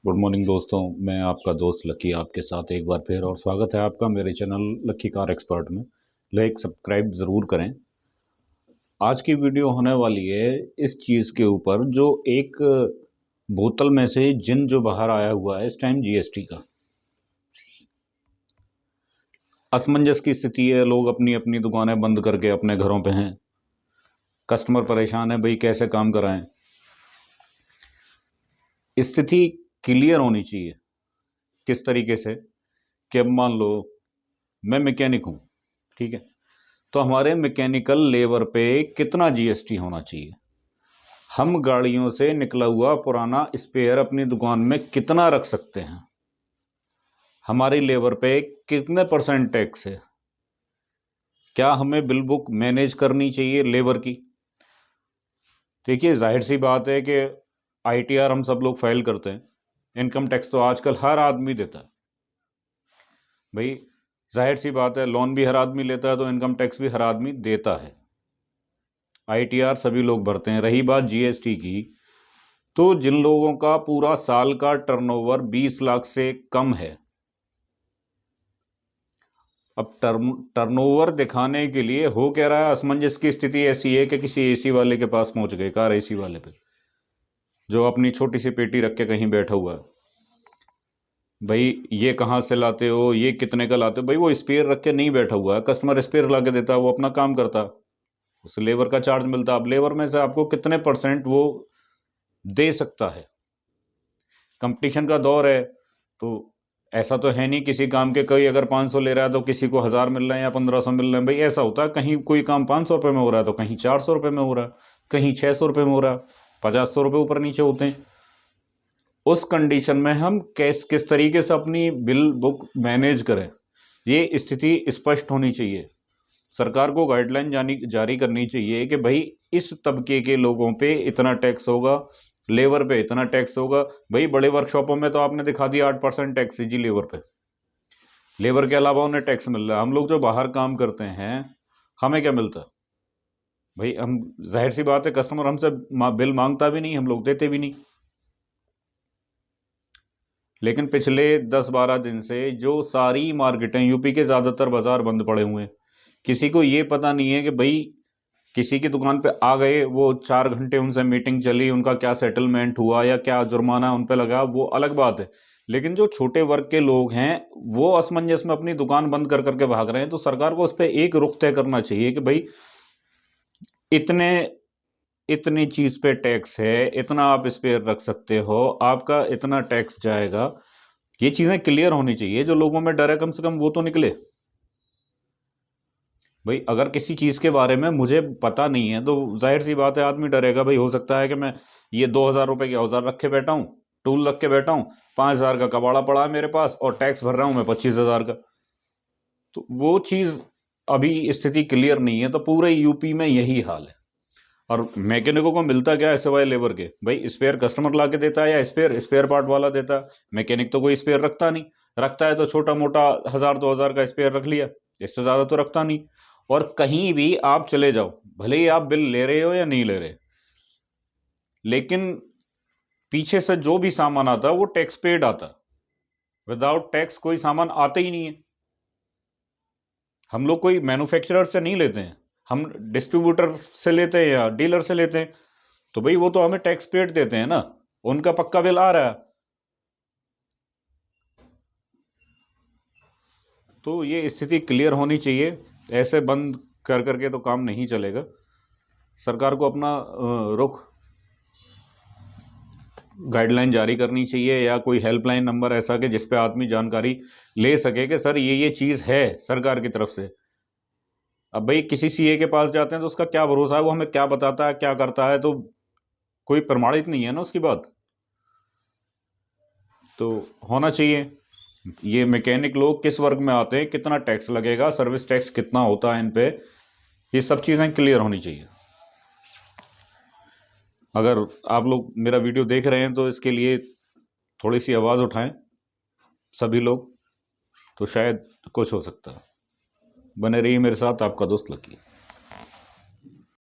Good morning दोस्तों। मैं आपका दोस्त लकी आपके साथ एक बार फिर, और स्वागत है आपका मेरे चैनल लकी कार एक्सपर्ट में। लाइक सब्सक्राइब ज़रूर करें। आज की वीडियो होने वाली है इस चीज़ के ऊपर, जो एक बोतल में से जिन जो बाहर आया हुआ है इस टाइम, जीएसटी का। असमंजस की स्थिति है, लोग अपनी अपनी दुकानें बंद करके अपने घरों पे हैं, कस्टमर परेशान है, भाई कैसे काम कराएं। स्थिति क्लियर होनी चाहिए। किस तरीके से कि अब मान लो मैं मैकेनिक हूँ, ठीक है, तो हमारे मैकेनिकल लेबर पे कितना जीएसटी होना चाहिए। हम गाड़ियों से निकला हुआ पुराना स्पेयर अपनी दुकान में कितना रख सकते हैं, हमारी लेबर पे कितने परसेंट टैक्स है, क्या हमें बिल बुक मैनेज करनी चाहिए लेबर की। देखिए, जाहिर सी बात है कि आईटीआर हम सब लोग फाइल करते हैं, इनकम टैक्स तो आजकल हर आदमी देता है भाई। जाहिर सी बात है, लोन भी हर आदमी लेता है तो इनकम टैक्स भी हर आदमी देता है। आईटीआर सभी लोग भरते हैं। रही बात जीएसटी की, तो जिन लोगों का पूरा साल का टर्नओवर 20 लाख से कम है, अब टर्नओवर दिखाने के लिए हो क्या रहा है, असमंजस की स्थिति ऐसी है कि किसी एसी वाले के पास पहुंच गए, कार एसी वाले पे, जो अपनी छोटी सी पेटी रख के कहीं बैठा हुआ है। भाई ये कहाँ से लाते हो, ये कितने का लाते हो? भाई वो स्पेयर रख के नहीं बैठा हुआ है, कस्टमर स्पेयर ला के देता है, वो अपना काम करता, उस लेबर का चार्ज मिलता। अब लेबर में से आपको कितने परसेंट वो दे सकता है। कंपटीशन का दौर है, तो ऐसा तो है नहीं किसी काम के कोई अगर 500 ले रहा है तो किसी को 1000 मिल रहे हैं या 1500 मिल रहे हैं। भाई ऐसा होता है, कहीं कोई काम 500 रुपये में हो रहा है तो कहीं 400 रुपये में हो रहा है, कहीं 600 रुपये में हो रहा है, 50 रुपये ऊपर नीचे होते हैं। उस कंडीशन में हम किस तरीके से अपनी बिल बुक मैनेज करें, ये स्थिति स्पष्ट होनी चाहिए। सरकार को गाइडलाइन जारी करनी चाहिए कि भाई इस तबके के लोगों पे इतना टैक्स होगा, लेबर पे इतना टैक्स होगा। भाई बड़े वर्कशॉपों में तो आपने दिखा दिया 8% टैक्स जी लेबर पे, लेबर के अलावा उन्हें टैक्स मिल रहा है। हम लोग जो बाहर काम करते हैं, हमें क्या मिलता है? भाई हम, जाहिर सी बात है, कस्टमर हमसे बिल मांगता भी नहीं, हम लोग देते भी नहीं। लेकिन पिछले 10-12 दिन से जो सारी मार्केटें, यूपी के ज़्यादातर बाजार बंद पड़े हुए हैं। किसी को ये पता नहीं है कि भाई किसी की दुकान पे आ गए, वो 4 घंटे उनसे मीटिंग चली, उनका क्या सेटलमेंट हुआ या क्या जुर्माना उन पे लगा, वो अलग बात है। लेकिन जो छोटे वर्ग के लोग हैं, वो असमंजस में अपनी दुकान बंद कर करके भाग रहे हैं। तो सरकार को उस पर एक रुख तय करना चाहिए कि भाई इतने इतनी चीज पे टैक्स है, इतना आप स्पेयर रख सकते हो, आपका इतना टैक्स जाएगा। ये चीजें क्लियर होनी चाहिए। जो लोगों में डर है, कम से कम वो तो निकले। भाई अगर किसी चीज के बारे में मुझे पता नहीं है तो जाहिर सी बात है आदमी डरेगा। भाई हो सकता है कि मैं ये 2000 रुपए के औजार रखे बैठा हूँ, टूल रख के बैठा हूँ, 5000 का कबाड़ा पड़ा है मेरे पास, और टैक्स भर रहा हूँ मैं 25,000 का। तो वो चीज, अभी स्थिति क्लियर नहीं है। तो पूरे यूपी में यही हाल है। और मैकेनिकों को मिलता क्या है सिवाय लेबर के? भाई स्पेयर कस्टमर ला के देता है या स्पेयर स्पेयर पार्ट वाला देता है। मैकेनिक तो कोई स्पेयर रखता नहीं, रखता है तो छोटा मोटा 1000-2000 का स्पेयर रख लिया, इससे ज़्यादा तो रखता नहीं। और कहीं भी आप चले जाओ, भले ही आप बिल ले रहे हो या नहीं ले रहे, लेकिन पीछे से जो भी सामान आता है वो टैक्स पेड आता है। विदाउट टैक्स कोई सामान आता ही नहीं है। हम लोग कोई मैन्युफैक्चरर से नहीं लेते हैं, हम डिस्ट्रीब्यूटर से लेते हैं या डीलर से लेते हैं। तो भाई वो तो हमें टैक्स पेड देते हैं ना, उनका पक्का बिल आ रहा है। तो ये स्थिति क्लियर होनी चाहिए। ऐसे बंद कर करके तो काम नहीं चलेगा। सरकार को अपना रुख, गाइडलाइन जारी करनी चाहिए, या कोई हेल्पलाइन नंबर ऐसा कि जिस पे आदमी जानकारी ले सके कि सर ये चीज़ है सरकार की तरफ से। अब भाई किसी सीए के पास जाते हैं तो उसका क्या भरोसा है, वो हमें क्या बताता है क्या करता है, तो कोई प्रमाणित नहीं है ना उसकी बात। तो होना चाहिए, ये मैकेनिक लोग किस वर्ग में आते हैं, कितना टैक्स लगेगा, सर्विस टैक्स कितना होता है इन पे, ये सब चीज़ें क्लियर होनी चाहिए। अगर आप लोग मेरा वीडियो देख रहे हैं तो इसके लिए थोड़ी सी आवाज़ उठाएं सभी लोग, तो शायद कुछ हो सकता है। बने रहिए मेरे साथ, आपका दोस्त लकी।